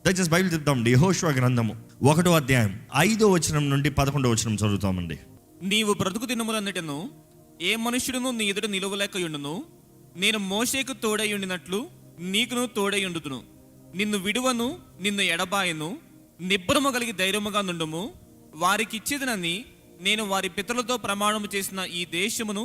దయచేసి బైబిల్ చెప్తామండి. యెహోషువ గ్రంథము 1వ అధ్యాయం 5వ వచనం నుండి 11వ వచనం చదువుతామండి. నీవు బ్రతుకు దినములన్నిటను ఏ మనుష్యుడును నీ ఎదుట నిలువలేకయుండును. నేను మోషేకు తోడైయుండినట్లు నీకును తోడైయుండుదును. నిన్ను విడువను, నిన్ను ఎడబాయను. నిబ్బరము కలిగి ధైర్యముగా నుండుము. వారికిచ్చేదనని నేను వారి పితరులతో ప్రమాణము చేసిన ఈ దేశమును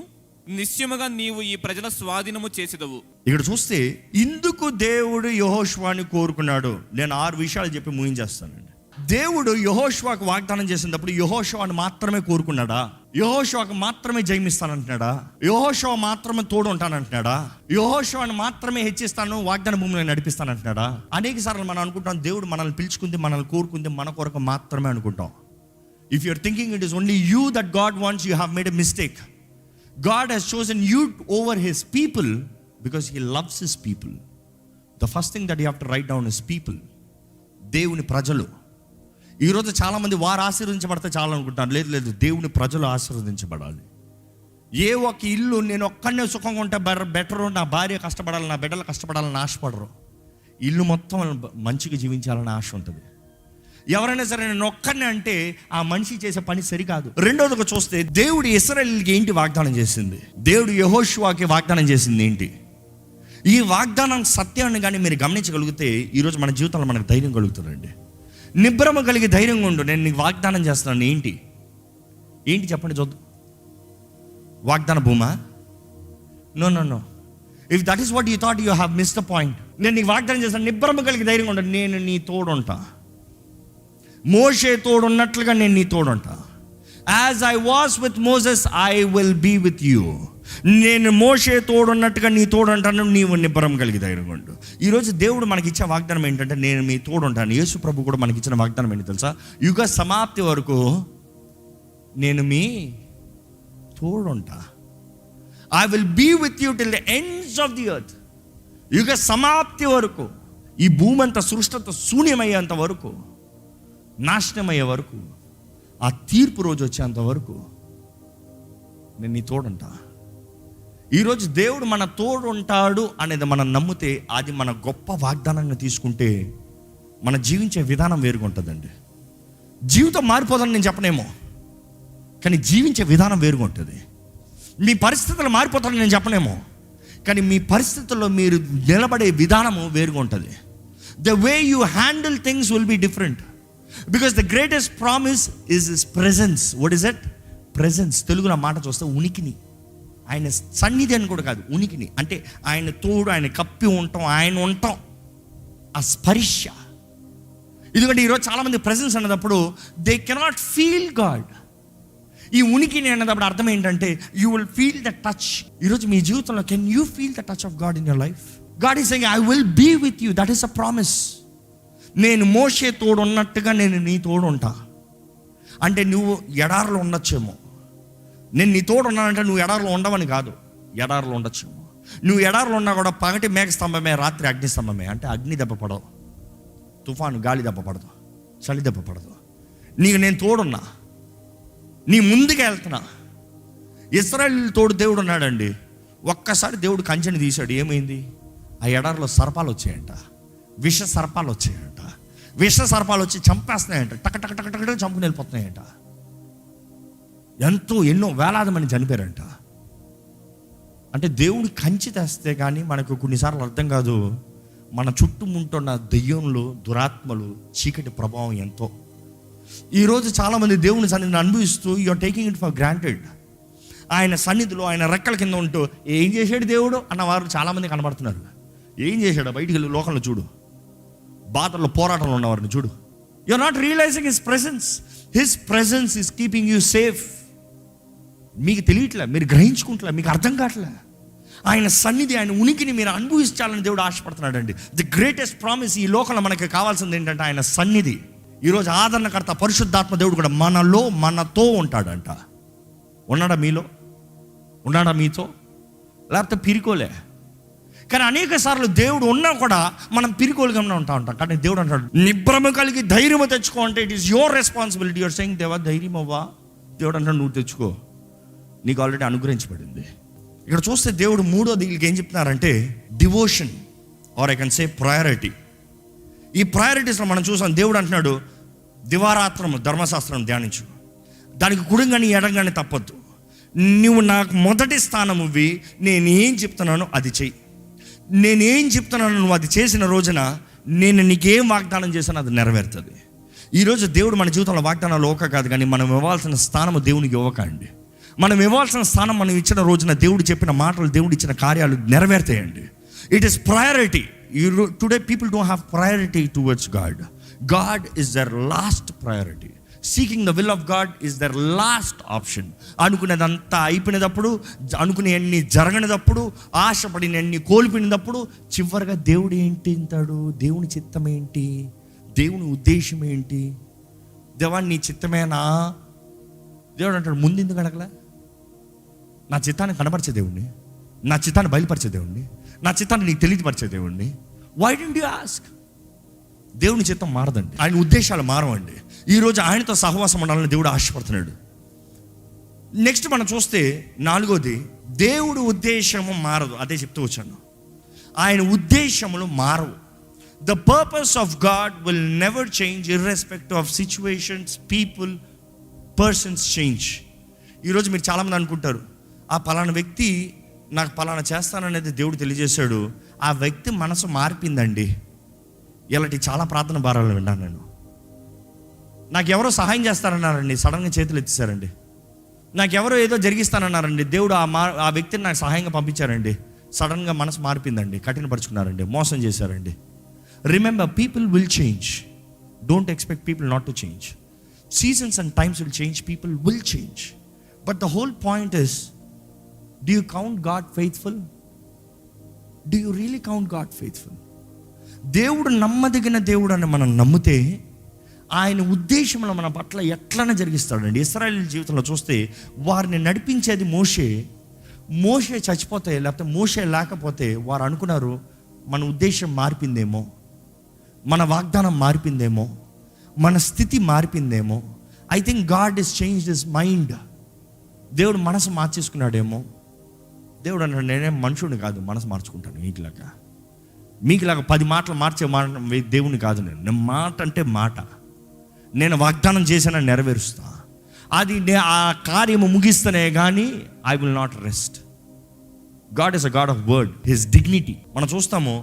నిశ్చయముగా నీవు ఈ ప్రజల స్వాధీనము చేసేదవు. ఇక్కడ చూస్తే ఇందుకు దేవుడు యెహోషువని కోరుకున్నాడు. నేను 6 విషయాలు చెప్పి ముగించేస్తానండి. దేవుడు యెహోషువకు వాగ్దానం చేసినప్పుడు యెహోషువని మాత్రమే కోరుకున్నాడా? యెహోషువకు మాత్రమే జయమిస్తానంటున్నాడా? యెహోషువ మాత్రమే తోడు ఉంటానంటున్నాడా? యెహోషువని మాత్రమే హెచ్చిస్తాను, వాగ్దాన భూమిలో నడిపిస్తానంటున్నాడా? అనేక సార్లు మనం అనుకుంటాం దేవుడు మనల్ని పిలుచుకుంది, మనల్ని కోరుకుంది మన కొరకు మాత్రమే అనుకుంటాం. If you are thinking it is only you that God wants, you have made a mistake. God has chosen you over his people because he loves his people. The first thing that you have to write down is people. దేవుని ప్రజలు. ఈరోజు చాలామంది వారు ఆశీర్వదించబడితే చాలా అనుకుంటారు. లేదు, దేవుని ప్రజలు ఆశీర్వదించబడాలి. ఏ ఒక ఇల్లు నేను ఒక్కడనే సుఖంగా ఉంటే బెటర్, నా భార్య కష్టపడాలి, నా బిడ్డలు కష్టపడాలని ఆశపడరు. ఇల్లు మొత్తం మంచిగా జీవించాలని ఆశ ఉంటుంది. ఎవరైనా సరే నేను ఒక్కనే అంటే ఆ మనిషి చేసే పని సరికాదు. రెండోదిగా చూస్తే దేవుడు ఇశ్రాయేలుకి ఏంటి వాగ్దానం చేసింది? దేవుడు యెహోషువకి వాగ్దానం చేసింది ఏంటి? ఈ వాగ్దానం సత్యాన్ని కానీ మీరు గమనించగలిగితే ఈరోజు మన జీవితంలో మనకు ధైర్యం కలుగుతుందండి. నిబ్బరము కలిగి ధైర్యంగా ఉండు, నేను నీకు వాగ్దానం చేస్తున్నాను. ఏంటి చెప్పండి చూద్దాం. వాగ్దాన భూమా? No. If that is what you thought, you have missed the point. నేను నీకు వాగ్దానం చేస్తాను, నిబ్బరము కలిగి ధైర్యంగా ఉండు, నేను నీ తోడు ఉంటా. మోషే తోడున్నట్లుగా నేను నీ తోడుంటా. As I was with Moses I will be with you. నేను మోషే తోడున్నట్టుగా నీ తోడుంటాను, నీవు నిబ్బరం కలిగి ధైర్యంగా ఉండు. ఈరోజు దేవుడు మనకి ఇచ్చే వాగ్దానం ఏంటంటే నేను మీ తోడుంటాను. యేసు ప్రభు కూడా మనకి ఇచ్చిన వాగ్దానం ఏంటి తెలుసా? యుగ సమాప్తి వరకు నేను మీ తోడుంటా. I will be with you till the ends of the earth. యుగ సమాప్తి వరకు, ఈ భూమి అంతా సృష్టితో శూన్యమయ్యేంత వరకు, నాశనమయ్యే వరకు, ఆ తీర్పు రోజు వచ్చేంత వరకు నేను నీ తోడుంటా. ఈరోజు దేవుడు మన తోడు ఉంటాడు అనేది మనం నమ్మితే, అది మన గొప్ప వాగ్దానంగా తీసుకుంటే మన జీవించే విధానం వేరుగా ఉంటుందండి. జీవితం మారిపోదని నేను చెప్పనేమో, కానీ జీవించే విధానం వేరుగా ఉంటుంది. మీ పరిస్థితులు మారిపోతానని నేను చెప్పనేమో, కానీ మీ పరిస్థితుల్లో మీరు నిలబడే విధానము వేరుగా ఉంటుంది. The way you handle things will be different. Because the greatest promise is his presence. What is it? Presence. తెలుగులో మాట చూస్తే ఉనికిని, ఆయన సన్నిధి అని కూడా కాదు, ఉనికిని అంటే ఆయన తోడు, ఆయన కప్పి ఉంటాం, ఆయన ఉంటాం, ఆ స్పర్శ. ఎందుకంటే ఈరోజు చాలామంది ప్రెజెన్స్ అన్నప్పుడు దే కెనాట్ ఫీల్ గాడ్. ఈ ఉనికిని అన్నప్పుడు అర్థం ఏంటంటే you will feel the touch. ఈరోజు మీ జీవితంలో can you feel the touch of God in your life? God is saying I will be with you. That is a promise. నేను మోషే తోడు ఉన్నట్టుగా నేను నీ తోడు ఉంటా. అంటే నువ్వు ఎడారిలో ఉండొచ్చేమో, నేను నీ తోడు ఉన్నానంటే నువ్వు ఎడారిలో ఉండవని కాదు, ఎడారిలో ఉండొచ్చేమో. నువ్వు ఎడారిలో ఉన్నా కూడా పగటి మేఘ స్తంభమే, రాత్రి అగ్ని స్తంభమే. అంటే అగ్ని దెబ్బ పడవు, తుఫాను గాలి దెబ్బ పడదు, చలి దెబ్బ పడదు. నీకు నేను తోడున్నా, నీ ముందుగా వెళ్తున్నా. ఇశ్రాయేలు తోడు దేవుడు ఉన్నాడండి. ఒక్కసారి దేవుడు కంచెని తీశాడు, ఏమైంది? ఆ ఎడారిలో సర్పాలు వచ్చాయంట, విష సర్పాలు వచ్చాయంట. విష సర్పాలు వచ్చి చంపేస్తున్నాయంట, టక చంపుకుని వెళ్ళిపోతున్నాయంట. ఎన్నో వేలాది మంది చనిపోయారంట. అంటే దేవుడు కంచి తెస్తే కానీ మనకు కొన్నిసార్లు అర్థం కాదు మన చుట్టుముంటున్న దెయ్యంలు, దురాత్మలు, చీకటి ప్రభావం ఎంతో. ఈరోజు చాలామంది దేవుని సన్నిధిని అనుభవిస్తూ you're taking it for granted. ఆయన సన్నిధిలో, ఆయన రెక్కల కింద ఉంటూ ఏం చేశాడు దేవుడు అన్నవారు చాలామంది కనబడుతున్నారు. ఏం చేశాడు? బయటికి వెళ్ళి లోకంలో చూడు, బాధల్లో పోరాటంలో ఉన్నవారిని చూడు. You're not realising his presence. His presence is keeping you safe. మీకు తెలియట్లే, మీరు గ్రహించుకుంటలే, మీకు అర్థం కావట్లే. ఆయన సన్నిధి, ఆయన ఉనికిని మీరు అనుభవించాలని దేవుడు ఆశపడుతున్నాడు అండి. ది గ్రేటెస్ట్ ప్రామిస్ ఈ లోకంలో మనకి కావాల్సింది ఏంటంటే ఆయన సన్నిధి. ఈరోజు ఆదరణకర్త పరిశుద్ధాత్మ దేవుడు కూడా మనలో, మనతో ఉంటాడంట. ఉన్నాడా మీలో? ఉన్నాడా మీతో? లేకపోతే పిరికోలే? కానీ అనేక సార్లు దేవుడు ఉన్నా కూడా మనం పిరికోలుగా ఉంటాం. కానీ దేవుడు అంటాడు నిబ్బరము కలిగి ధైర్యము తెచ్చుకో. అంటే it is your responsibility. Your saying దేవా ధైర్యం అవ్వా. దేవుడు అంటాడు నువ్వు తెచ్చుకో, నీకు ఆల్రెడీ అనుగ్రహించబడింది. ఇక్కడ చూస్తే దేవుడు మూడో దీనికి ఏం చెప్తున్నారంటే devotion, or I can say priority. ఈ ప్రయారిటీస్లో మనం చూసాం. దేవుడు అంటున్నాడు, దివారాత్రము ధర్మశాస్త్రం ధ్యానించు, దానికి కుడిగాని ఎడంగాని తప్పొద్దు. నువ్వు నాకు మొదటి స్థానం ఇవ్వి, నేనేం చెప్తున్నానో అది చెయ్యి. నేనేం చెప్తున్నానో నువ్వు అది చేసిన రోజున నేను నీకేం వాగ్దానం చేశానో అది నెరవేరుతుంది. ఈరోజు దేవుడు మన జీవితంలో వాగ్దానాలు ఓక కాదు, కానీ మనం ఇవ్వాల్సిన స్థానము దేవునికి ఇవ్వకండి. మనం ఇవ్వాల్సిన స్థానం మనం ఇచ్చిన రోజున దేవుడు చెప్పిన మాటలు, దేవుడు ఇచ్చిన కార్యాలు నెరవేరుతాయండి. It is priority. Today people don't have priority towards God. God is the last priority. Seeking the will of God is the last option. అనుకునేదంతా అయిపోయినప్పుడు, అనుకునేవన్నీ జరగనిదప్పుడు, ఆశపడినన్ని కోల్పోయినప్పుడు, చివరిగా దేవుడు ఏంటి అంటాడు? దేవుని చిత్తం ఏంటి? దేవుని ఉద్దేశం ఏంటి? దేవా నీ చిత్తమేనా? దేవుడు అంటాడు, ముందు ఎందుకు అడగలే? నా చిత్తాన్ని కనపరిచే దేవుణ్ణి, నా చిత్తాన్ని బయలుపరిచే దేవుణ్ణి, నా చిత్తాన్ని నీకు తెలియపరిచే దేవుణ్ణి. Why don't you ask? దేవుని చిత్తం మారదండి, ఆయన ఉద్దేశాలు మారవండి. ఈరోజు ఆయనతో సహవాసం ఉండాలని దేవుడు ఆశపడుతున్నాడు. నెక్స్ట్ మనం చూస్తే 4వది, దేవుడు ఉద్దేశము మారదు. అదే చెప్తూ వచ్చాను, ఆయన ఉద్దేశములు మారవు. The purpose of God will never change irrespective of situations, people, persons change. ఈరోజు మీరు చాలామంది అనుకుంటారు, ఆ పలానా వ్యక్తి నాకు పలానా చేస్తాననేది దేవుడు తెలియజేశాడు, ఆ వ్యక్తి మనసు మారిపోయిందండి. ఇలాంటి చాలా ప్రార్థన భారాలు విన్నాను నేను. నాకు ఎవరో సహాయం చేస్తారన్నారండి, సడన్గా చేతులు ఎత్తేసారండి. నాకు ఎవరో ఏదో జరిగిస్తానన్నారండి, దేవుడు ఆ వ్యక్తిని నాకు సహాయంగా పంపించారండి, సడన్గా మనసు మారిపోయిందండి, కఠినపరుచుకున్నారండి, మోసం చేశారండి. Remember, people will change. Don't expect people not to change. Seasons and times will change, people will change. But the whole point is, do you count God faithful? Do you really count God faithful? దేవుడు నమ్మదగిన దేవుడు అని మనం నమ్మితే ఆయన ఉద్దేశంలో మన పట్ల ఎట్లనే జరిగిస్తాడండి. ఇశ్రాయేలు జీవితంలో చూస్తే వారిని నడిపించేది మోషే చచ్చిపోతే, లేకపోతే మోషే లేకపోతే వారు అనుకున్నారు మన ఉద్దేశం మారిపోయిందేమో, మన వాగ్దానం మారిపోయిందేమో, మన స్థితి మారిపోయిందేమో. I think God is changed his mind. దేవుడు మనసు మార్చేసుకున్నాడేమో. దేవుడు అన్నాడు, నేనేం మనుషుడిని కాదు మనసు మార్చుకుంటాను మీకులాగా 10 మాటలు మార్చే దేవుని కాదు. నేను మాట అంటే మాట, నేను వాగ్దానం చేసిన నెరవేరుస్తా. అది ఆ కార్యము ముగిస్తేనే కానీ I will not rest. God is a God of word, his dignity. మనం చూస్తాము,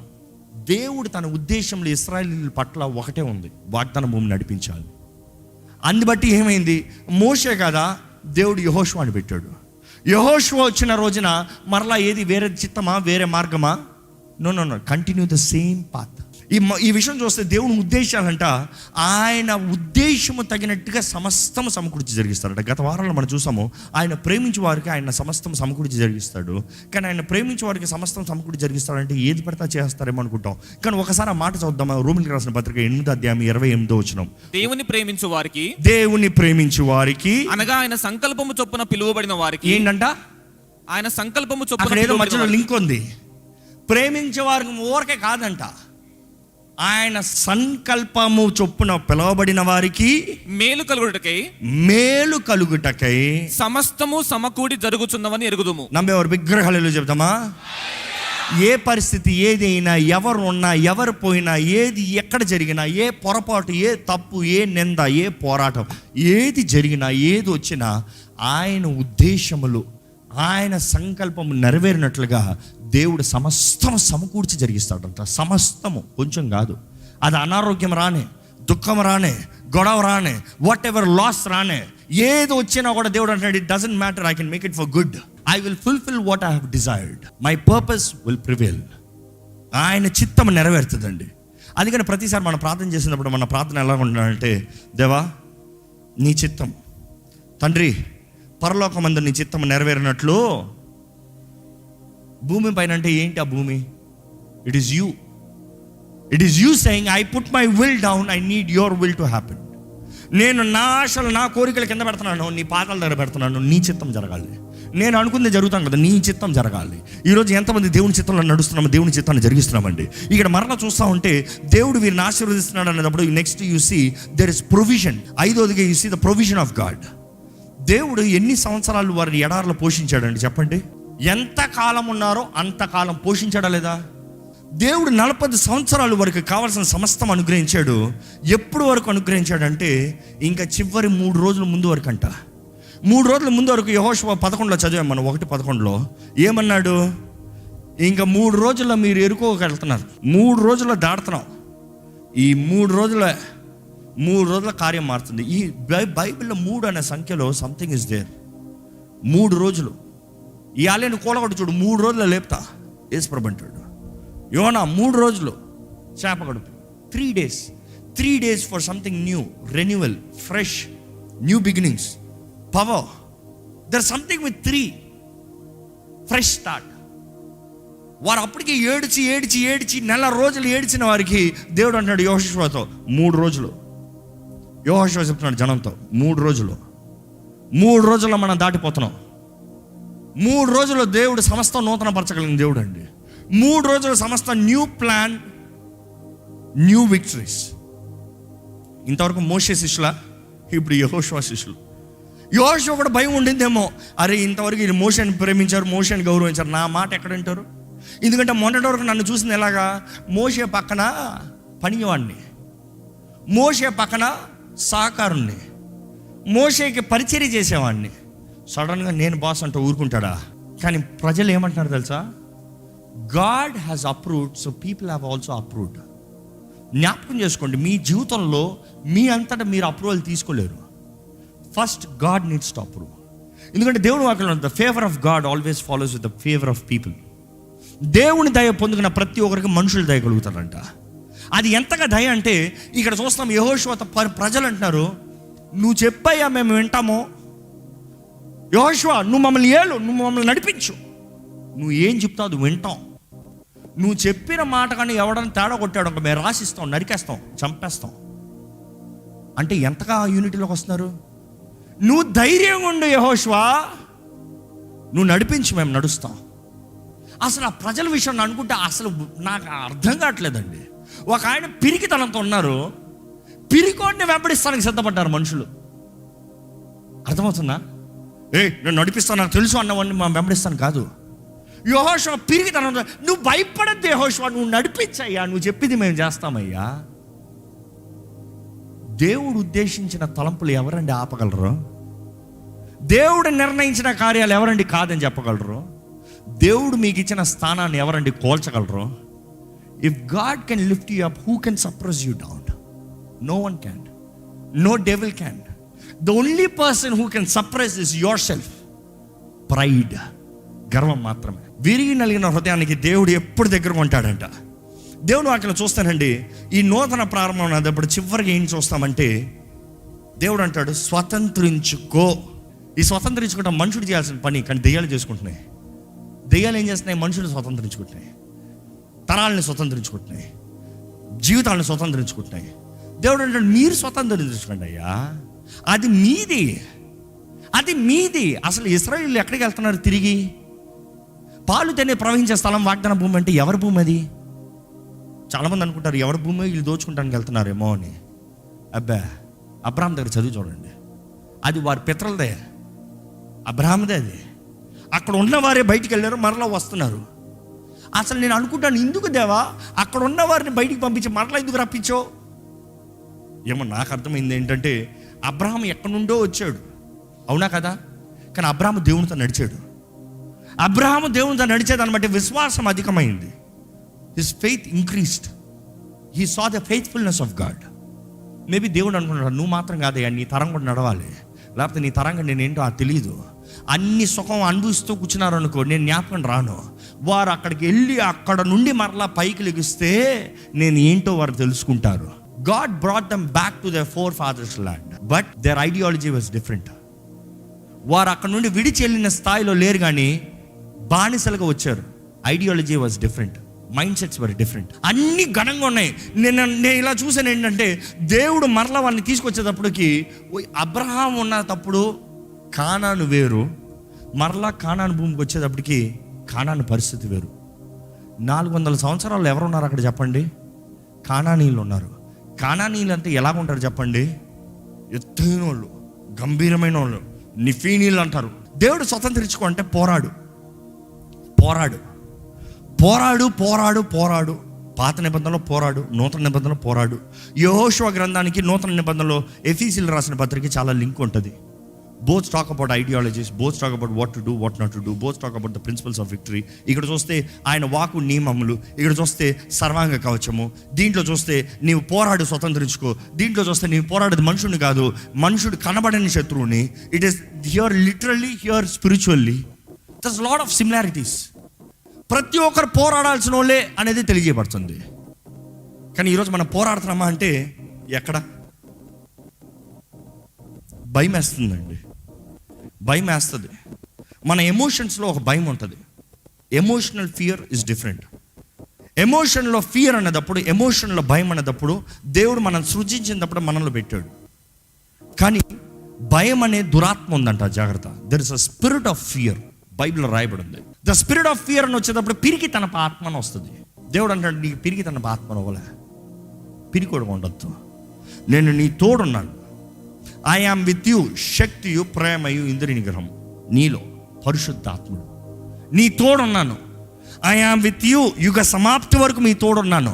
దేవుడు తన ఉద్దేశంలో ఇశ్రాయేలీయుల పట్ల ఒకటే ఉంది, వాగ్దాన భూమిని నడిపించాలి. అందుని బట్టి ఏమైంది, మోషే కదా దేవుడు యెహోషువని పెట్టాడు. యెహోషువ వచ్చిన రోజున మరలా ఏది వేరే చిత్తమా, వేరే మార్గమా? No, continue the same path. ఈ విషయం చూస్తే దేవుని ఉద్దేశాలంట, ఆయన ఉద్దేశము తగినట్టుగా సమస్తం సమకూర్చి జరిగిస్తాడట. గత వారంలో మనం చూసాము, ఆయన ప్రేమించే వారికి ఆయన సమస్తం సమకూర్చి జరిగిస్తాడు. కానీ ఆయన ప్రేమించే వారికి సమస్తం సమకూర్చి జరిగిస్తాడంటే ఏది పడితే చేస్తారేమో అనుకుంటాం. కానీ ఒకసారి ఆ మాట చూద్దాం. రోమీయులకు రాసిన పత్రిక 8:28 దేవుని ప్రేమించు వారికి అనగా ఆయన సంకల్పము చొప్పున పిలువబడిన వారికి ఏంటంట? ఆయన సంకల్పము చొప్పున. అక్కడ ఏదో మధ్యలో లింక్ ఉంది. ప్రేమించే వారికి ఊరకే కాదంట, ఆయన సంకల్పము చొప్పున పిలువబడిన వారికి మేలు కలుగుటకై సమస్తము సమకూడి జరుగుచున్నవని ఎరుగుదుము. నమ్మేవారు విగ్రహాలు చెప్తామా? ఏ పరిస్థితి ఏదైనా, ఎవరు ఉన్నా, ఎవరు పోయినా, ఏది ఎక్కడ జరిగినా, ఏ పొరపాటు, ఏ తప్పు, ఏ నింద, ఏ పోరాటం, ఏది జరిగినా, ఏది వచ్చినా ఆయన ఉద్దేశములు, ఆయన సంకల్పము నెరవేరినట్లుగా దేవుడు సమస్తం సమకూర్చి జరిగిస్తాడంట. సమస్తము, కొంచెం కాదు. అది అనారోగ్యం రానే, దుఃఖం రానే, గొడవ రానే, వాట్ ఎవర్ లాస్ రానే, ఏది వచ్చినా కూడా దేవుడు అంటాడు, it doesn't matter, I can make it for good. I will fulfil what I have desired, my purpose will prevail. ఆయన చిత్తం నెరవేరుతుందండి. అందుకని ప్రతిసారి మనం ప్రార్థన చేసినప్పుడు మన ప్రార్థన ఎలా ఉండాలంటే, దేవా నీ చిత్తం, తండ్రి పరలోకమందు నీ చిత్తం నెరవేరినట్లు భూమి పైన. అంటే ఏంటి ఆ భూమి? It is you saying, I put my will down, I need your will to happen. నేను నా ఆశలు, నా కోరికలు కింద పెడుతున్నాను, నీ పాదాల దగ్గర పెడుతున్నాను, నీ చిత్తం జరగాలి. నేను అనుకుంది జరుగుతాం కదా, నీ చిత్తం జరగాలి. ఈరోజు ఎంతమంది దేవుని చిత్తంలో నడుస్తున్నాము, దేవుని చిత్తాన్ని జరిగిస్తున్నామండి. ఇక్కడ మరలా చూస్తూ ఉంటే దేవుడు వీరిని ఆశీర్వదిస్తున్నాడు అన్నప్పుడు next you see there is provision. 5వదిగా you see the provision of God. దేవుడు ఎన్ని సంవత్సరాలు వారిని ఎడారిలో పోషించాడండి చెప్పండి? ఎంత కాలం ఉన్నారో అంతకాలం పోషించాడా లేదా? దేవుడు 40 సంవత్సరాల వరకు కావాల్సిన సమస్తం అనుగ్రహించాడు. ఎప్పుడు వరకు అనుగ్రహించాడంటే ఇంకా చివరి 3 రోజుల ముందు వరకు అంట. 3 రోజుల ముందు వరకు యెహోషువ 11లో చదివాం మనం, 1:11 ఏమన్నాడు? ఇంకా 3 రోజుల్లో మీరు ఎరుకోకి వెళ్తున్నారు, 3 రోజుల్లో దాడుతున్నాం, ఈ 3 రోజుల కార్యం మారుతుంది. ఈ బైబిల్లో 3 అనే సంఖ్యలో సంథింగ్ ఇస్ దేర్. 3 రోజులు ఈ ఆలయాన్ని కూలగొట్టు చూడు, 3 రోజుల్లో లేపుతా యేసుప్రభు అంటాడు. యోనా 3 రోజులు చేప గడుపు, 3 days for something new, renewal, fresh, new beginnings, power. There something with 3 fresh start. వారు అప్పటికి ఏడ్చి నెల రోజులు ఏడ్చిన వారికి దేవుడు అంటాడు యెహోషువతో 3 రోజులు. యెహోషువ చెప్తున్నాడు జనంతో 3 రోజుల్లో మనం దాటిపోతున్నాం. 3 రోజుల్లో దేవుడు సమస్తం నూతన పరచగలిగిన దేవుడు అండి. 3 రోజుల సమస్త న్యూ ప్లాన్, న్యూ విక్టరీస్. ఇంతవరకు మోషే శిష్యుల, ఇప్పుడు యెహోషువ శిష్యులు. యెహోషువ కూడా భయం ఉండిందేమో, అరే ఇంతవరకు వీళ్ళు మోషేని ప్రేమించారు, మోషేని గౌరవించారు, నా మాట ఎక్కడ వింటారు? ఎందుకంటే మొన్నటి వరకు నన్ను చూసింది ఎలాగా? మోషే పక్కన పనివాడిని, మోషే పక్కన సహకారుణ్ణి, మోషేకి పరిచర్య చేసేవాడిని. సడన్గా నేను బాస్ అంటే ఊరుకుంటాడా? కానీ ప్రజలు ఏమంటున్నారు తెలుసా? God has approved, so people have also approved. జ్ఞాపకం చేసుకోండి, మీ జీవితంలో మీ అంతటా మీరు అప్రూవల్ తీసుకోలేరు. First God needs to approve. ఎందుకంటే దేవుని వాక్యంలో the favour of God always follows with the favour of people. దేవుని దయ పొందుకున్న ప్రతి ఒక్కరికి మనుషులు దయ కలుగుతారంట. అది ఎంతగా దయ అంటే ఇక్కడ చూస్తాం, యెహోషువతో ప్రజలు అంటున్నారు, నువ్వు చెప్పాయా మేము వింటాము, యెహోషువ నువ్వు మమ్మల్ని నువ్వు మమ్మల్ని నడిపించు, నువ్వు ఏం చెప్తావు అది వింటాం, నువ్వు చెప్పిన మాట కానీ ఎవడని తేడా కొట్టాడు ఒక మేము రాసిస్తాం, నరికేస్తాం, చంపేస్తాం. అంటే ఎంతగా యూనిటీలోకి వస్తున్నారు. నువ్వు ధైర్యంగా ఉండు యెహోషువ, నువ్వు నడిపించు, మేము నడుస్తాం. అసలు ఆ ప్రజల విషయం అనుకుంటే అసలు నాకు అర్థం కావట్లేదండి. ఒక ఆయన పిరికితనంతో ఉన్నారు, పిరికోడిని వెంబడిస్తానికి సిద్ధపడ్డారు మనుషులు. అర్థమవుతుందా? నేను నడిపిస్తాను, నాకు తెలుసు అన్నవాడిని మా వెంబడిస్తాను కాదు. యెహోషువ పిరికితనంతో, నువ్వు భయపడద్దు యెహోషువ, నువ్వు నడిపించయ్యా, నువ్వు చెప్పింది మేము చేస్తామయ్యా. దేవుడు ఉద్దేశించిన తలంపులు ఎవరండి ఆపగలరు? దేవుడు నిర్ణయించిన కార్యాలు ఎవరండి కాదని చెప్పగలరు? దేవుడు మీకు ఇచ్చిన స్థానాన్ని ఎవరండి కోల్చగలరు? If God can lift you up, who can suppress you down? No one can, no devil can. The only person who can suppress is yourself. Pride, గర్వం మాత్రమే. విరిగి నలిగిన హృదయానికి దేవుడు ఎప్పుడు దగ్గరగా ఉంటాడంట. దేవుడు వాక్యం చూస్తానండి, ఈ నూతన ప్రారంభం అన్నప్పుడు చివరికి ఏం చూస్తామంటే దేవుడు అంటాడు స్వతంత్రించుకో. ఈ స్వతంత్రించుకోవడం మనుషుడు చేయాల్సిన పని, కానీ దెయ్యాలు చేసుకుంటున్నాయి. దెయ్యాలు ఏం చేస్తున్నాయి? మనుషులు స్వతంత్రించుకుంటున్నాయి, తరాలని స్వతంత్రించుకుంటున్నాయి, జీవితాలను స్వతంత్రించుకుంటున్నాయి. దేవుడు అంటాడు మీరు స్వతంత్రించుకోండి అయ్యా, అది మీది. అసలు ఇశ్రాయేలు ఎక్కడికి వెళ్తున్నారు? తిరిగి పాలు తేనె ప్రవహించే స్థలం వాగ్దాన భూమి అంటే ఎవరి భూమి అది? చాలామంది అనుకుంటారు ఎవరి భూమి వీళ్ళు దోచుకుంటానికి వెళ్తున్నారేమో అని. అబ్బా, అబ్రాహాం దగ్గర చదివి చూడండి, అది వారి పితరులదే, అబ్రాహాందే అది. అక్కడ ఉన్నవారే బయటికి వెళ్ళారు, మరలా వస్తున్నారు. అసలు నేను అనుకుంటాను, ఎందుకు దేవా అక్కడ ఉన్నవారిని బయటికి పంపించి మరలా ఎందుకు రప్పించో? ఏమో నాకు అర్థమైంది ఏంటంటే, అబ్రాహాం ఎక్కడి నుండో వచ్చాడు, అవునా కదా? కానీ అబ్రాహాము దేవునితో నడిచాడు. అబ్రాహాము దేవునితో నడిచేదాన్ని బట్టి విశ్వాసం అధికమైంది. His faith increased. He saw the faithfulness of God. Maybe దేవుడు అనుకుంటున్నాడు, నువ్వు మాత్రం కాదయ్యా, నీ తరం కూడా నడవాలి, లేకపోతే నీ తరంగా నేనేంటో అది తెలీదు. అన్ని సుఖం అనుభవిస్తూ కూర్చున్నారు అనుకో, నేను జ్ఞాపకం రాను. వారు అక్కడికి వెళ్ళి అక్కడ నుండి మరలా పైకి లెగిస్తే నేను ఏంటో వారు తెలుసుకుంటారు. God brought them back to their forefathers' land, but their ideology was different. వారు అక్కడ నుండి విడిచి వెళ్ళిన స్థాయిలో లేరు, కానీ బానిసలుగా వచ్చారు. Ideology was different, mind sets were different. అన్ని ఘనంగా ఉన్నాయి. నేను ఇలా చూసాను ఏంటంటే, దేవుడు మరలా వాళ్ళని తీసుకొచ్చేటప్పటికి అబ్రహాం ఉన్నప్పుడు కానాను వేరు, మరలా కానాను భూమికి వచ్చేటప్పటికి కానాను పరిస్థితి వేరు. 400 సంవత్సరాలు ఎవరున్నారు అక్కడ చెప్పండి? కానానీయులు ఉన్నారు. కానానీయులు అంటే ఎలాగుంటారు చెప్పండి? ఎత్తైన వాళ్ళు, గంభీరమైన వాళ్ళు, నిఫీనీలు అంటారు. దేవుడు స్వతంత్రించుకో అంటే పోరాడు పోరాడు పోరాడు పోరాడు. పాత నిబంధనలో పోరాడు, నూతన నిబంధనలో పోరాడు. యెహోషువ గ్రంథానికి నూతన నిబంధనలో ఎఫీసీయులు రాసిన పత్రిక చాలా లింక్ ఉంటుంది. Both talk about ideologies, both talk about what to do, what not to do, both talk about the principles of victory. ఇక్కడ చూస్తే ఆయన వాకు నియమములు, ఇక్కడ చూస్తే సర్వాంగ కవచము, దీంట్లో చూస్తే నీవు పోరాడు స్వతంత్రించుకో, దీంట్లో చూస్తే నీవు పోరాడేది మనుషుని కాదు, మనుషుడు కనబడని శత్రువుని. It is here literally, here spiritually. దర్స్ lot of similarities. ప్రతి ఒక్కరు పోరాడాల్సిన వాళ్ళే అనేది తెలియజేయబడుతుంది. కానీ ఈరోజు మనం పోరాడుతున్నామా అంటే ఎక్కడ? భయం వేస్తుందండి, భయం వేస్తుంది. మన ఎమోషన్స్లో ఒక భయం ఉంటుంది. Emotional fear is different. ఎమోషన్లో ఫియర్ అనేటప్పుడు, ఎమోషన్లో భయం అనేటప్పుడు దేవుడు మనం సృజించినప్పుడు మనలో పెట్టాడు. కానీ భయం అనే దురాత్మ ఉందంట, జాగ్రత్త. There is a spirit of fear. బైబిల్లో రాయబడి ఉంది. ద స్పిరిట్ ఆఫ్ ఫియర్ అని వచ్చేటప్పుడు పిరికి తన ఆత్మను వస్తుంది. దేవుడు అంటాడు, నీకు పిరికి తన ఆత్మను అవ్వలే, పిరికోడు ఉండొద్దు, నేను నీ తోడున్నాను. ఐ యామ్ విత్ యూ, శక్తియు ప్రేమయు ఇంద్రియ నిగ్రహం నీలో, పరిశుద్ధాత్ముడు నీ తోడున్నాను. ఐ యామ్ విత్ యూ, యుగ సమాప్తి వరకు మీ తోడున్నాను.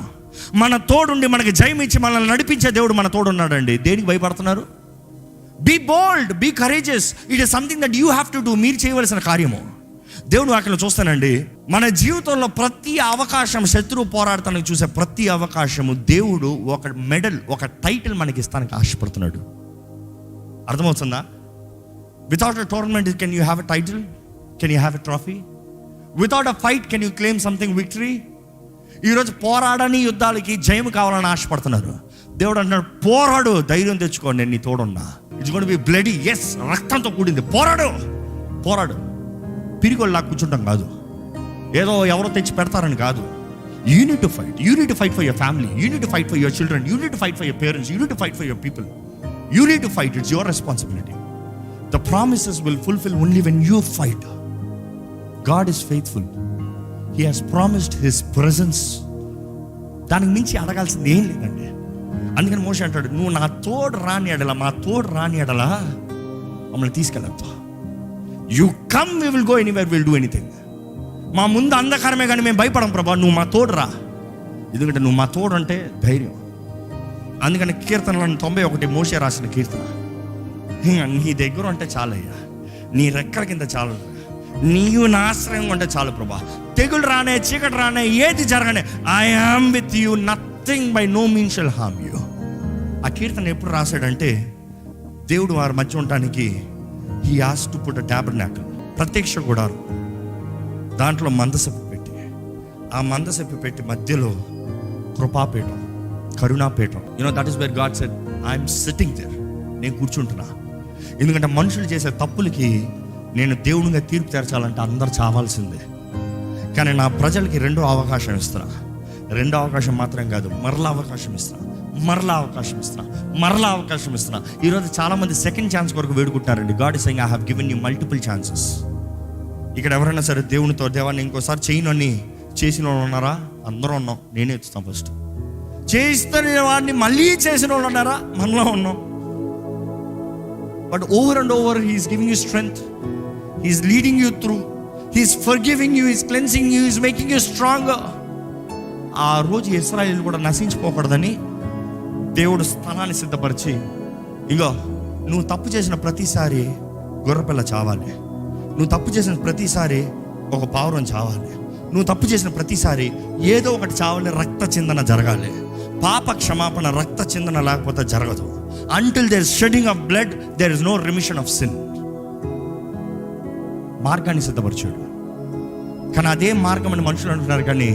మన తోడుండి మనకి జయం ఇచ్చి మనల్ని నడిపించే దేవుడు మన తోడున్నాడండి. దేనికి భయపడుతున్నారు? Be bold, be courageous. It is something that you have to do. మీరు చేయవలసిన కార్యము. దేవుడు వాక్యంలో చూస్తానండి, మన జీవితంలో ప్రతి అవకాశం, శత్రువు పోరాడతానికి చూసే ప్రతి అవకాశము దేవుడు ఒక మెడల్, ఒక టైటిల్ మనకి ఇస్తానికి ఆశపడుతున్నాడు. అర్థమవుతుందా? Without a tournament can you have a title? Can you have a trophy? Without a fight can you claim something victory? ఈరోజు పోరాడని యుద్ధాలకి జయం కావాలని ఆశపడుతున్నారు. దేవుడు అంటున్నాడు, పోరాడు, ధైర్యం తెచ్చుకో, నేను నీ తోడున్నా. It's going to be bloody. Yes, రక్తంతో కూడింది. పోరాడు, పోరాడు. పిరిగోళ్ళ కూర్చుంటాం కాదు, ఏదో ఎవరో తెచ్చి పెడతారని కాదు. You need to fight. You need to fight for your family. You need to fight for your children. You need to fight for your parents. You need to fight for your people. You need to fight. It's your responsibility. The promises will fulfil only when you fight. God is faithful. He has promised his presence. దానికి మించి అడగాల్సింది ఏం లేదండి. అందుకని మోషే అంటాడు, నువ్వు నా తోడు రాని ఎడలా, మా తోడు రాని ఎడలా మమ్మల్ని తీసుకెళ్ళద్దు. You come, we will go anywhere, will do anything. మా ముందు అంధకారమే కానీ మేము భయపడం ప్రభా, నువ్వు మా తోడు రా. ఎందుకంటే నువ్వు మా తోడు అంటే ధైర్యం. అందుకని కీర్తనలను 91 మోషే రాసిన కీర్తన, నీ దగ్గర ఉంటే చాలయ్యా, నీ రెక్కల కింద చాలు, నీవు నా ఆశ్రయం ఉంటే చాలు ప్రభా. తెగులు రానే, చీకటి రానే, ఏది జరగనే, I am with you, nothing by no means shall harm you. ఆ కీర్తన ఎప్పుడు రాశాడంటే, దేవుడు వారి మధ్య ఉండటానికి he has to put a tabernacle, ప్రత్యక్ష గుడారం, దాంట్లో మందసపు పెట్టి, ఆ మందసపు పెట్టి మధ్యలో కృపాపీఠం, కరుణాపీఠం. That is where God said, I'm sitting there. నేను కూర్చుంటున్నా. ఎందుకంటే మనుషులు చేసే తప్పులకి నేను దేవునిగా తీర్పు తెరచాలంటే అందరు చావాల్సిందే. కానీ నా ప్రజలకి రెండో అవకాశం ఇస్తున్నా. రెండో అవకాశం మాత్రం కాదు, మరలా అవకాశం ఇస్తున్నా, మరలా అవకాశం ఇస్తున్నా, మరలా అవకాశం ఇస్తున్నా. ఈరోజు చాలామంది సెకండ్ ఛాన్స్ కొరకు వేడుకుంటారండి. God is saying, I have given you multiple chances. ఇక్కడ ఎవరైనా సరే దేవునితో, దేవాన్ని ఇంకోసారి చేయనని చేసిన వాళ్ళు ఉన్నారా? అందరూ ఉన్నాం. నేనే ఇస్తాను ఫస్ట్. చేస్తున్న వాడిని మళ్ళీ చేసిన వాళ్ళు ఉన్నారా? మనలో ఉన్నాం. But over and over he is giving you strength, he is leading you through, he is forgiving you, he is cleansing you, he is making you stronger. ఆ రోజు ఇశ్రాయేలు కూడా నశించిపోకూడదని దేవుడు స్థలాన్ని సిద్ధపరిచి, ఇగో నువ్వు తప్పు చేసిన ప్రతిసారి గొర్రెపిల్ల చావాలి, నువ్వు తప్పు చేసిన ప్రతిసారి ఒక పావురం చావాలి, నువ్వు తప్పు చేసిన ప్రతిసారి ఏదో ఒకటి చావాలి, రక్త చిందన జరగాలి. పాప క్షమాపణ, రక్త చిందన లేకపోతే జరగదు. Until there is shedding of blood, there is no remission of sin. మార్గాన్ని సిద్ధపరిచాడు. కానీ అదే మార్గం అని మనుషులు అంటున్నారు. కానీ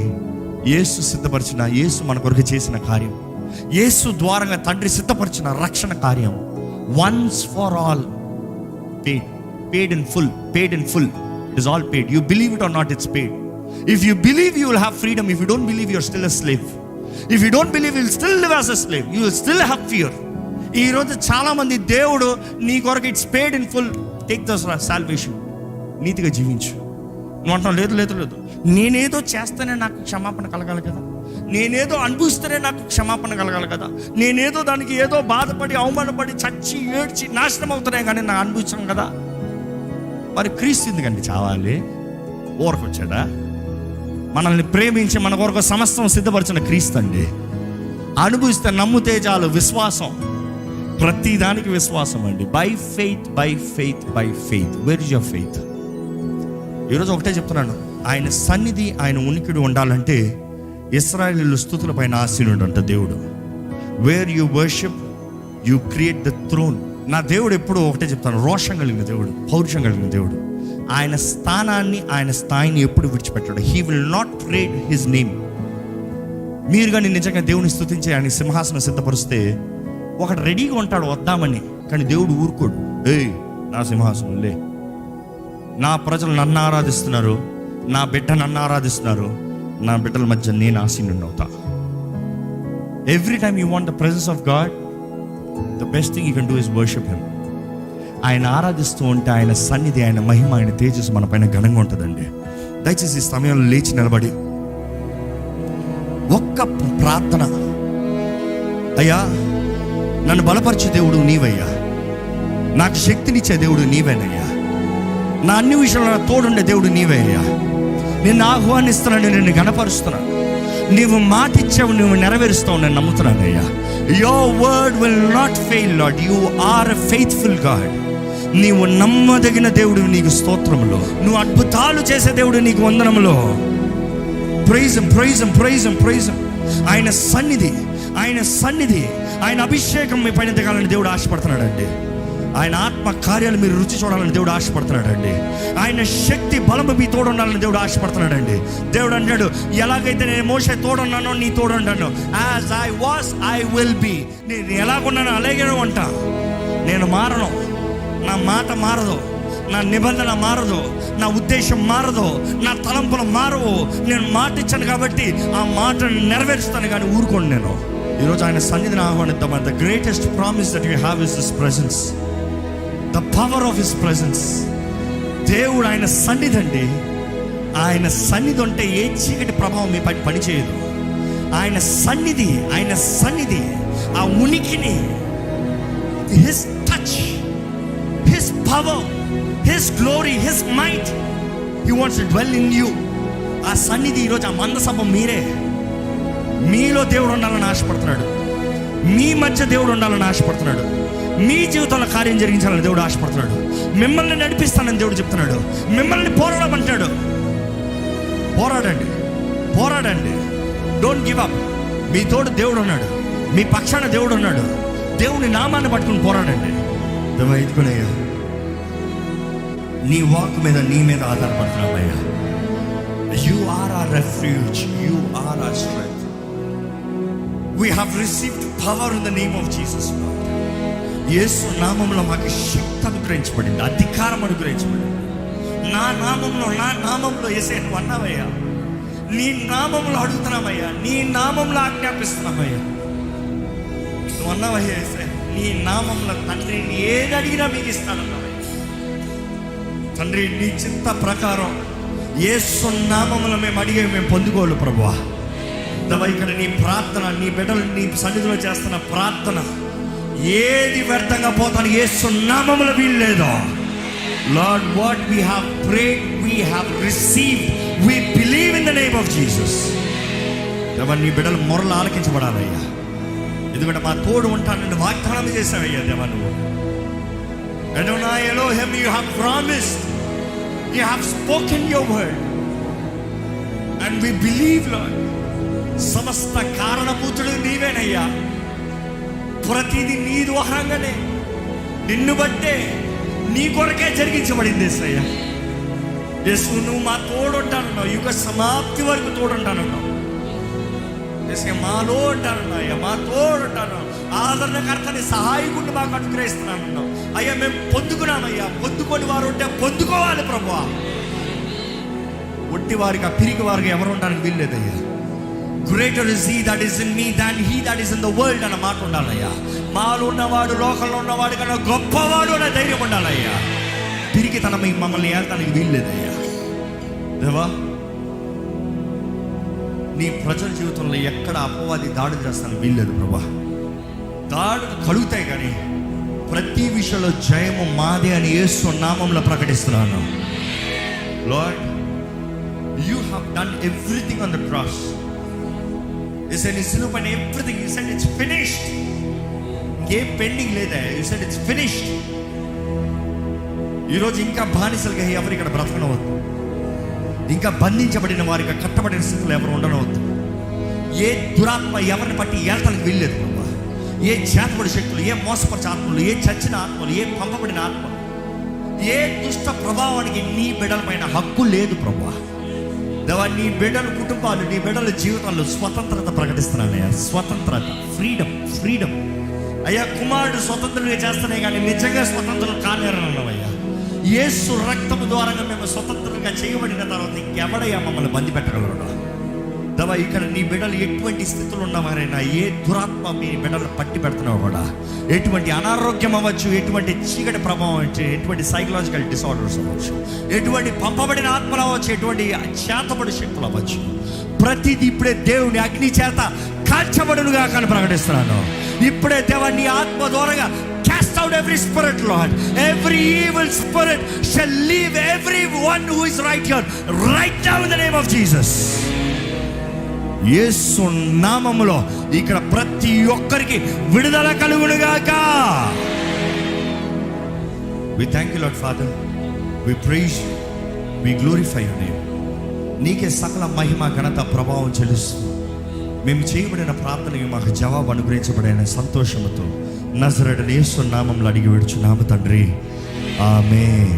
యేసు సిద్ధపరిచిన, యేసు మన కొరకు చేసిన కార్యం, యేసు ద్వారంగా తండ్రి సిద్ధపరిచిన రక్షణ కార్యం, once for all paid, paid in full, paid in full. It is all paid. You believe it or not, it's paid. If you believe, you will have freedom. If you don't believe, you're still a slave. If you don't believe, you'll still live as a slave. You will still have fear. ఈ రోజు చాలా మంది దేవుడు నీ కొరకు it's paid in full, take the salvation, నీతిగా జీవించు. నువ్వు అంటావు, లేదు లేదు లేదు, నేనేదో చేస్తేనే నాకు క్షమాపణ కలగాలి కదా, నేనేదో అనుభవిస్తేనే నాకు క్షమాపణ కలగాలి కదా, నేనేదో దానికి ఏదో బాధపడి అవమానపడి చచ్చి ఏడ్చి నాశనం అవుతున్నాయి కానీ నాకు అనుభవించాం కదా. మరి క్రీస్తు ఎందుకండి చావాలి? ఊరకొచ్చాడా? మనల్ని ప్రేమించి మన కొరకు సమస్తం సిద్ధపరిచిన క్రీస్తు అండి. అనుభవిస్తే నమ్ముతే చాలు. విశ్వాసం, ప్రతి దానికి విశ్వాసం అండి. By faith, by faith, by faith. Where is your faith? ఈరోజు ఒకటే చెప్తున్నాను, ఆయన సన్నిధి, ఆయన ఉనికిడి ఉండాలంటే ఇశ్రాయేలీయుల స్తుతుల పైన ఆసీనుడంట దేవుడు. Where you worship you create the throne. నా దేవుడు ఎప్పుడు ఒకటే చెప్తాను, రోషం కలిగిన దేవుడు, పౌరుషం కలిగిన దేవుడు. ఆయన స్థానాన్ని, ఆయన స్థాయిని ఎప్పుడు విడిచిపెట్టాడు. He will not trade his name. మీరు కానీ నిజంగా దేవుని స్తుతించి ఆయన సింహాసనం సిద్ధపరిస్తే ఒకటి రెడీగా ఉంటాడు వద్దామని, కానీ దేవుడు ఊరుకోడు. ఏయ్, నా సింహాసనం లే, నా ప్రజలు నన్ను ఆరాధిస్తున్నారు, నా బిడ్డ నన్ను ఆరాధిస్తున్నారు, నా బిడ్డల మధ్య నేను ఆసీనుడిని అవుతా. Every time you want the presence of God, the best thing you can do is worship him. ఆయన ఆరాధిస్తూ ఉంటే ఆయన సన్నిధి, ఆయన మహిమ, ఆయన తేజస్సు మన పైన ఘనంగా ఉంటుందండి. దయచేసి ఈ సమయంలో లేచి నిలబడి ఒక్క ప్రార్థన, అయ్యా నన్ను బలపరిచే దేవుడు నీవయ్యా, నాకు శక్తినిచ్చే దేవుడు నీవేనయ్యా, నా అన్ని విషయంలో తోడుండే దేవుడు నీవే అయ్యా. నిన్ను ఆహ్వానిస్తున్నాను, నిన్ను గణపరుస్తున్నాను. నీవు మాట ఇచ్చావు, నువ్వు నెరవేరుస్తావు, నేను నమ్ముతున్నాను అయ్యా. Your word will not fail Lord. You are a faithful God. నీవు నమ్మదగిన దేవుడు, నీకు స్తోత్రములో. నువ్వు అద్భుతాలు చేసే దేవుడు, నీకు వందనములో. Praise him, praise him, praise him, praise him. ఆయన సన్నిధి, ఆయన సన్నిధి, ఆయన అభిషేకం మీ పైన దిగాలని దేవుడు ఆశపడుతున్నాడు అండి. ఆయన ఆత్మ కార్యాలు మీరు రుచి చూడాలని దేవుడు ఆశపడుతున్నాడు అండి. ఆయన శక్తి బలము మీ తోడు ఉండాలని దేవుడు ఆశపడుతున్నాడు అండి. దేవుడు అంటాడు, ఎలాగైతే నేను మోషే తోడున్నానో నీ తోడుంటాను. As I was I will be. నేను ఎలాగున్నానో అలాగే అంట. నేను మారను, నా మాట మారదు, నా నిబంధన మారదు, నా ఉద్దేశం మారదు, నా తలంపులు మారవు. నేను మాట ఇచ్చాను కాబట్టి ఆ మాటను నెరవేరుస్తాను, కానీ ఊరుకోండి. నేను ఈరోజు ఆయన సన్నిధిని ఆహ్వానిద్దాం. The greatest promise that you have is his presence, the power of his presence. దేవుడు ఆయన సన్నిధి అండి. ఆయన సన్నిధి ఉంటే ఏ చీకటి ప్రభావం మీ పైన పనిచేయదు. ఆయన సన్నిధి, ఆయన సన్నిధి, ఆ ఉనికిని, his touch, his power, his glory, his might, he wants to dwell in you. ఆ సన్నిధి ఈరోజు, ఆ మందసభ మీరే. మీలో దేవుడు ఉండాలని ఆశపడుతున్నాడు. మీ మధ్య దేవుడు ఉండాలని ఆశపడుతున్నాడు. మీ జీవితంలో కార్యం జరిగించాలని దేవుడు ఆశపడుతున్నాడు. మిమ్మల్ని నడిపిస్తానని దేవుడు చెప్తున్నాడు. మిమ్మల్ని పోరాడమంటాడు. పోరాడండి, పోరాడండి. Don't give up. మీ తోడు దేవుడు ఉన్నాడు, మీ పక్షాన దేవుడు ఉన్నాడు. దేవుని నామాన్ని పట్టుకుని పోరాడండి. ఇదిగోనయ్యా, నీ వాక్ మీద, నీ మీద ఆధారపడుతున్నామయ్యా. You are our refuge, you are our strength. We have received power in the name of Jesus, Lord. యేసు నామములో మాకు శక్తి అనుగ్రహించబడింది, అధికారం అనుగ్రహించబడింది. నా నామంలో యేసయ్య నువ్వు అన్నావయ్యా. నీ నామంలో అడుగుతున్నామయ్యా, నీ నామంలో ఆజ్ఞాపిస్తున్నామయ్యా. నువ్వు అన్నావయ్యా యేసయ్య, నీ నామంలో తండ్రి ఏది అడిగినా మీకు ఇస్తానన్నావయ్యా. తండ్రి, నీ చింత ప్రకారం యేసు నామములో మేము అడిగే మేము పొందుకోవాలి ప్రభువా. ఇక్కడ నీ ప్రార్థన, నీ బిడ్డలు నీ సన్నిధిలో చేస్తున్న ప్రార్థన ఏది వ్యర్థంగా పోతాను యేసు నామములో వీల్లేదో. Lord, what we have prayed we have received, we believe in the name of Jesus. దేవా, నీ బిడ్డలు మొరలు ఆలకించబడాలయ్యా. ఎందుకంటే మా తోడు ఉంటానని వాగ్దానం చేశావయ్యా దేవా. నువ్వు Adonai Elohim, you have promised, you have spoken your word, and we believe, Lord. సమస్త కారణభూతుడు నీవేనయ్యా. ప్రతిదీ నీ ద్వారాగానే, నిన్ను బట్టే, నీ కొరకే జరిగించబడింది యేసయ్యా. యేసు, నువ్వు మా తోడుంటానన్నావు, యుగ సమాప్తి వరకు తోడుంటానన్నావు. యేసయ్య, మాలో ఉంటానన్నా అయ్యా, మా తోడుంటాను, ఆదరణకర్తని సహాయకుడిని మాకు అనుగ్రహిస్తున్నానన్నావు అయ్యా. మేము పొందుకున్నామయ్యా. పొందుకొని వారు ఉంటే పొందుకోవాలి ప్రభువా. ఒట్టి వారికి, పిరికి వారికి ఎవరు ఉండడానికి వీల్లేదయ్యా. Greater is he that is in me than he that is in the world అన్న మాట ఉండాలయ్యా. మాలో ఉన్నవాడు లోకంలో ఉన్నవాడు కన్నా గొప్పవాడు అనే ధైర్యం ఉండాలయ్యా. తిరిగి మమ్మల్ని ఏల్తానికి వీల్లేదయ్యా. దేవా, నీ ప్రజల జీవితంలో ఎక్కడ అపవాది దాడి చేస్తాను వీల్లేదు ప్రభా. దాడులు కలుగుతాయి, కానీ ప్రతి విషయంలో జయము మాదే అని యేసు నామంలో ప్రకటిస్తున్నాను. Lord, You have done everything on the cross. You said it's and everything. You said it's finished. ఇంకేం పెండింగ్ లేదా? You said it's finished. ఈరోజు ఇంకా బానిసలుగా ఎవరు ఇక్కడ బ్రతకనవద్దు. ఇంకా బంధించబడిన వారిగా కట్టబడిన స్థితిలో ఎవరు ఉండనవద్దు. ఏ దురాత్మ ఎవరిని బట్టి ఏళ్తలకు వీల్లేదు ప్రభా. ఏ చేతబడి శక్తులు, ఏ మోసపరిచే ఆత్మలు, ఏ చచ్చిన ఆత్మలు, ఏ పంపబడిన ఆత్మలు, ఏ దుష్ట ప్రభావానికి నీ బిడ్డల పైన హక్కు లేదు ప్రభా. దేవా, నీ బిడ్డల కుటుంబాలు, నీ బిడ్డల జీవితాల్లో స్వతంత్రత ప్రకటిస్తున్నానయ్యా. స్వతంత్రత, ఫ్రీడమ్ అయ్యా. కుమారుడు స్వతంత్రులుగా చేస్తున్నాయి కానీ నిజంగా స్వతంత్రులు కానేరన్నవయ్యా. యేసు రక్తము ద్వారా మేము స్వతంత్రంగా చేయబడిన తర్వాత ఇంకెవడయ్యా మమ్మల్ని బంది పెట్టగలరు? దేవా, ఇక్కడ నీ బిడ్డలు ఎటువంటి స్థితులు ఉన్నవారైనా, ఏ దురాత్మ మీ బిడ్డలు పట్టి పెడుతున్నావు కూడా, ఎటువంటి అనారోగ్యం అవ్వచ్చు, ఎటువంటి చీకటి ప్రభావం అవ్వచ్చు, ఎటువంటి సైకలాజికల్ డిసార్డర్స్ అవ్వచ్చు, ఎటువంటి పంపబడిన ఆత్మలు అవ్వచ్చు, ఎటువంటి చేతబడి శక్తులు అవ్వచ్చు, ప్రతిదీ ఇప్పుడే దేవుని అగ్ని చేత కాల్చబడునుగా కానీ ప్రకటిస్తున్నాను. ఇప్పుడే దేవా, నీ ఆత్మ ద్వారాగా cast out every spirit, Lord. Every evil spirit shall leave everyone who is right here, right now in the name of Jesus. యేసు నామములో ఇక్కడ ప్రతి ఒక్కరికి విడుదల కలుగునుగాక. We thank you, Lord Father. We praise you. We glorify your name. నీకే సకల మహిమ, ఘనత, ప్రభావం చెల్లిస్తూ మేము చేయబడిన ప్రార్థనకి మాకు జవాబు అనుగ్రహించబడిన సంతోషంతో నజరేయుడైన యేసు నామములో అడిగి వేడుచున్నాము తండ్రి. ఆమేన్.